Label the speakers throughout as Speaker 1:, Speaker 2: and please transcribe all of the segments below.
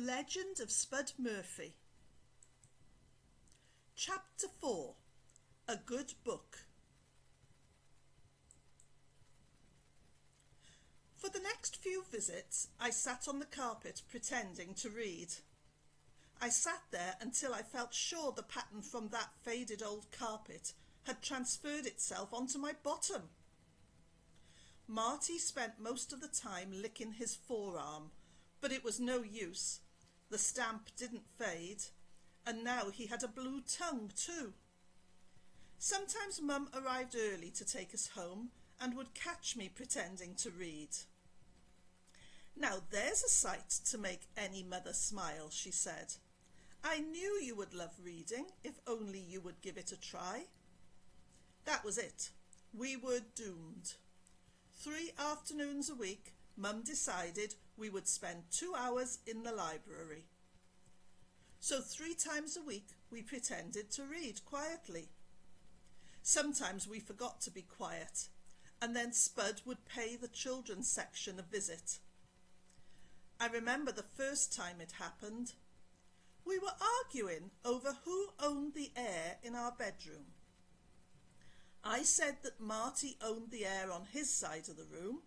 Speaker 1: The Legend of Spud Murphy. Chapter 4. A Good Book. For the next few visits, I sat on the carpet pretending to read. I sat there until I felt sure the pattern from that faded old carpet had transferred itself onto my bottom. Marty spent most of the time licking his forearm, but it was no use. The stamp didn't fade, and now he had a blue tongue too. Sometimes Mum arrived early to take us home and would catch me pretending to read. "Now there's a sight to make any mother smile," she said. "I knew you would love reading if only you would give it a try." That was it. We were doomed. 3 afternoons a week, Mum decided we would spend 2 hours in the library. So 3 times a week we pretended to read quietly. Sometimes we forgot to be quiet, and then Spud would pay the children's section a visit. I remember the first time it happened. We were arguing over who owned the air in our bedroom. I said that Marty owned the air on his side of the room,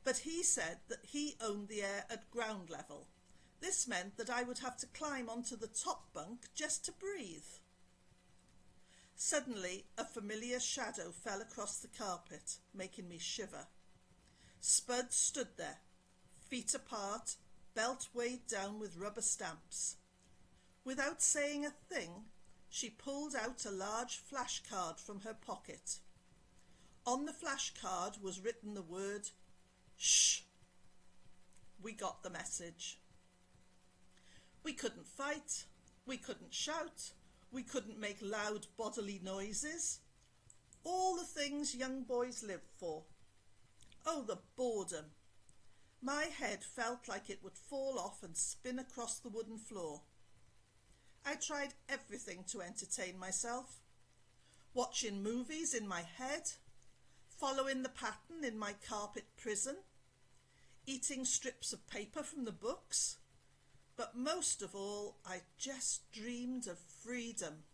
Speaker 1: but he said that he owned the air at ground level. This meant that I would have to climb onto the top bunk just to breathe. Suddenly, a familiar shadow fell across the carpet, making me shiver. Spud stood there, feet apart, belt weighed down with rubber stamps. Without saying a thing, she pulled out a large flashcard from her pocket. On the flashcard was written the word, "Shh." We got the message. We couldn't fight, we couldn't shout, we couldn't make loud bodily noises. All the things young boys live for. Oh, the boredom. My head felt like it would fall off and spin across the wooden floor. I tried everything to entertain myself. Watching movies in my head, following the pattern in my carpet prison, eating strips of paper from the books. But most of all, I just dreamed of freedom.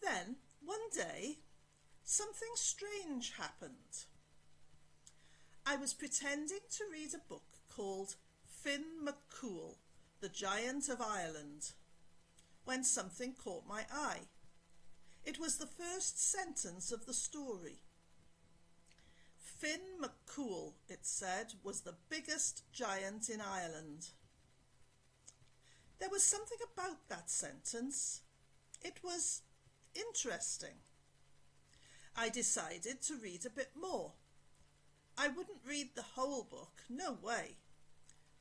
Speaker 1: Then, one day, something strange happened. I was pretending to read a book called Finn McCool, the Giant of Ireland, when something caught my eye. It was the first sentence of the story. Finn McCool, it said, was the biggest giant in Ireland. There was something about that sentence. It was interesting. I decided to read a bit more. I wouldn't read the whole book, no way,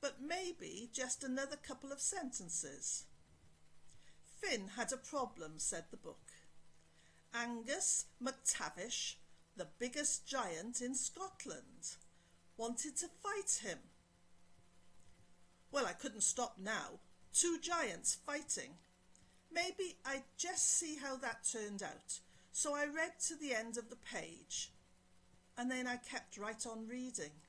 Speaker 1: but maybe just another couple of sentences. Finn had a problem, said the book. Angus MacTavish, the biggest giant in Scotland, wanted to fight him. Well, I couldn't stop now. 2 giants fighting. Maybe I'd just see how that turned out, so I read to the end of the page, and then I kept right on reading.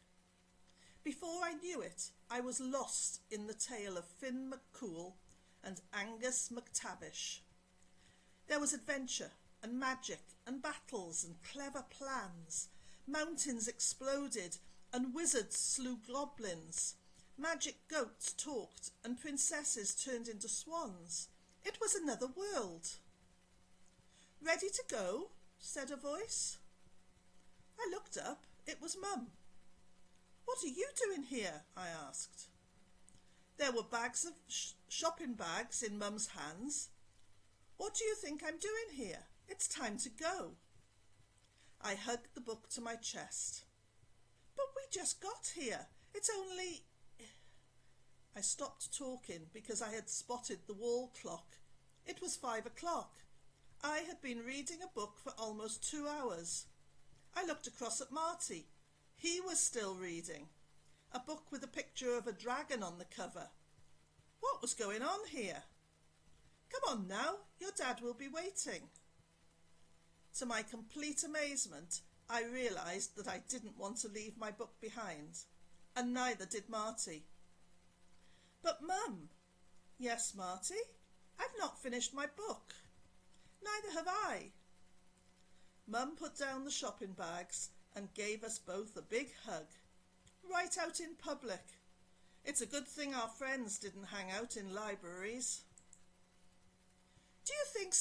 Speaker 1: Before I knew it, I was lost in the tale of Finn McCool and Angus MacTavish. There was adventure and magic and battles and clever plans. Mountains exploded and wizards slew goblins. Magic goats talked and princesses turned into swans. It was another world. "Ready to go?" said a voice. I looked up. It was Mum. "What are you doing here?" I asked. There were bags of shopping bags in Mum's hands. "What do you think I'm doing here? It's time to go." I hugged the book to my chest. "But we just got here. It's only..." I stopped talking because I had spotted the wall clock. It was 5 o'clock. I had been reading a book for almost 2 hours. I looked across at Marty. He was still reading. A book with a picture of a dragon on the cover. What was going on here? "Come on now, your dad will be waiting." To my complete amazement, I realised that I didn't want to leave my book behind, and neither did Marty. But Mum. Yes, Marty? I've not finished my book. Neither have I. Mum put down the shopping bags and gave us both a big hug. Right out in public. It's a good thing our friends didn't hang out in libraries. Do you think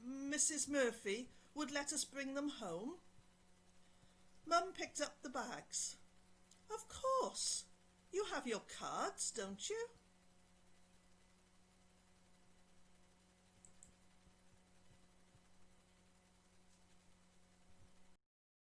Speaker 1: Mrs. Murphy would let us bring them home? Mum picked up the bags. Of course. You have your cards, don't you?